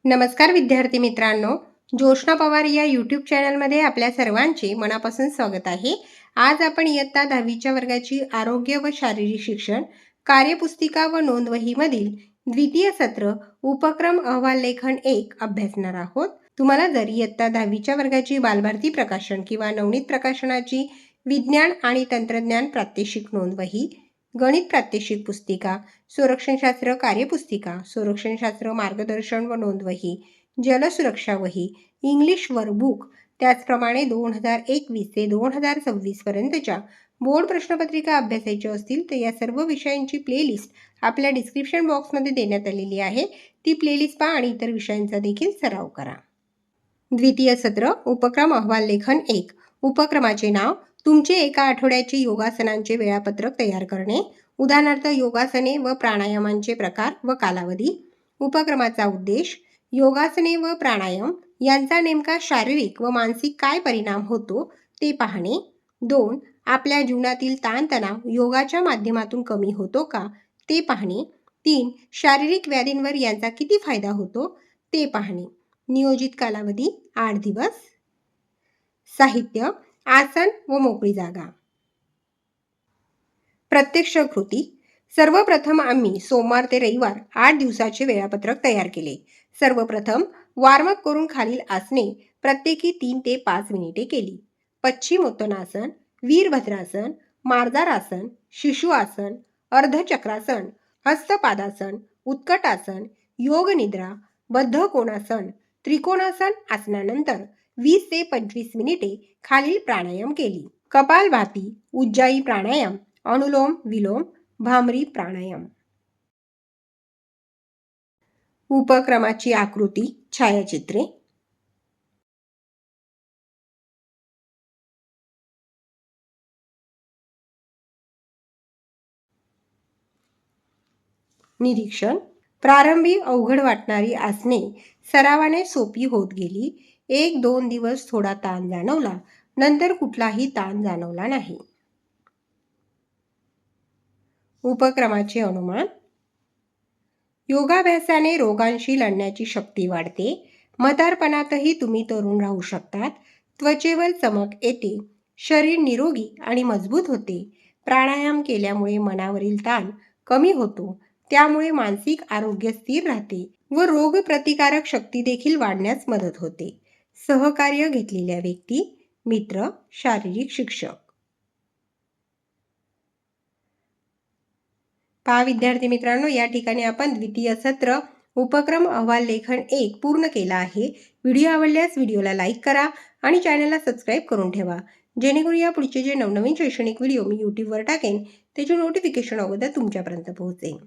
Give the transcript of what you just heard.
नमस्कार विद्यार्थी मित्रांनो, जोशना पवार या यूट्यूब चॅनलमध्ये आपल्या सर्वांचे मनापासून स्वागत आहे. आज आपण इयत्ता 10वीच्या वर्गाची आरोग्य व शारीरिक शिक्षण कार्यपुस्तिका व नोंदवहीमधील द्वितीय सत्र उपक्रम अहवाल लेखन 1 अभ्यासणार आहोत. तुम्हाला जर इयत्ता 10वीच्या वर्गाची बालभारती प्रकाशन किंवा नवनीत प्रकाशनाची विज्ञान आणि तंत्रज्ञान प्रात्यक्षिक नोंदवही, गणित प्रात्यक्षिक पुस्तिका, संरक्षणशास्त्र कार्यपुस्तिका, संरक्षणशास्त्र मार्गदर्शन व नोंदवही, जलसुरक्षा वही, इंग्लिश वर्कबुक, त्याचप्रमाणे 2021 ते 2026 पर्यंतच्या बोर्ड प्रश्नपत्रिका अभ्यासायच्या असतील तर या सर्व विषयांची प्लेलिस्ट आपल्या डिस्क्रिप्शन बॉक्समध्ये देण्यात आलेली आहे. ती प्लेलिस्ट पहा आणि इतर विषयांचा देखील सराव करा. द्वितीय सत्र उपक्रम अहवाल लेखन 1. उपक्रमाचे नाव, तुमचे एका आठवड्याचे योगासनांचे वेळापत्रक तयार करणे, उदाहरणार्थ योगासने व प्राणायामांचे प्रकार व कालावधी. उपक्रमाचा उद्देश, योगासने व प्राणायाम यांचा नेमका शारीरिक व मानसिक काय परिणाम होतो ते पाहणे. 2. आपल्या जीवनातील ताणतणाव योगाच्या माध्यमातून कमी होतो का ते पाहणे. 3. शारीरिक व्याधींवर यांचा किती फायदा होतो ते पाहणे. नियोजित कालावधी 8 दिवस. साहित्य, आसन व मोकळी जागा. प्रत्यक्ष कृती. सर्वप्रथम आम्ही सोमवार ते रविवार 8 दिवसाचे वेळापत्रक तयार केले. सर्वप्रथम वॉर्मअप करून खालील आसने प्रत्येकी 3 ते 5 मिनिटे केली. पश्चिमोत्तानासन, वीरभद्रासन, मार्जार आसन, शिशु आसन, अर्धचक्रासन, हस्तपादासन, उत्कटासन, योग निद्रा, बद्ध कोणासन, त्रिकोणासन आसनानंतर 20 ते 25 मिनिटे खालील प्राणायाम केली. कपालभाती, उज्जाई प्राणायाम, अनुलोम विलोम, भामरी प्राणायाम. उपक्रमाची आकृती, छायाचित्रे. निरीक्षण. प्रारंभी अवघड वाटणारी आसने सरावाने सोपी होत गेली. 1-2 दिवस थोडा ताण जाणवला, नंतर कुठलाही ताण जाणवला नाही. उपक्रमाचे अनुमान. योगाभ्यासाने रोगांशी लढण्याची शक्ती वाढते. म्हातारपणातही तुम्ही तरुण राहू शकतात. त्वचेवर चमक येते. शरीर निरोगी आणि मजबूत होते. प्राणायाम केल्यामुळे मनावरील ताण कमी होतो. त्यामुळे मानसिक आरोग्य स्थिर राहते व रोगप्रतिकारक शक्ती देखील वाढण्यास मदत होते. सहकार्य घेतलेल्या व्यक्ती, मित्र, शारीरिक शिक्षक. पहा विद्यार्थी मित्रांनो, या ठिकाणी आपण द्वितीय सत्र उपक्रम अहवाल लेखन 1 पूर्ण केला आहे. व्हिडिओ आवडल्यास व्हिडिओला लाईक करा आणि चॅनलला सबस्क्राईब करून ठेवा, जेणेकरून या पुढचे जे नवनवीन शैक्षणिक व्हिडिओ मी यूट्यूबवर टाकेन त्याचे नोटिफिकेशन अगोदर तुमच्यापर्यंत पोहोचेल.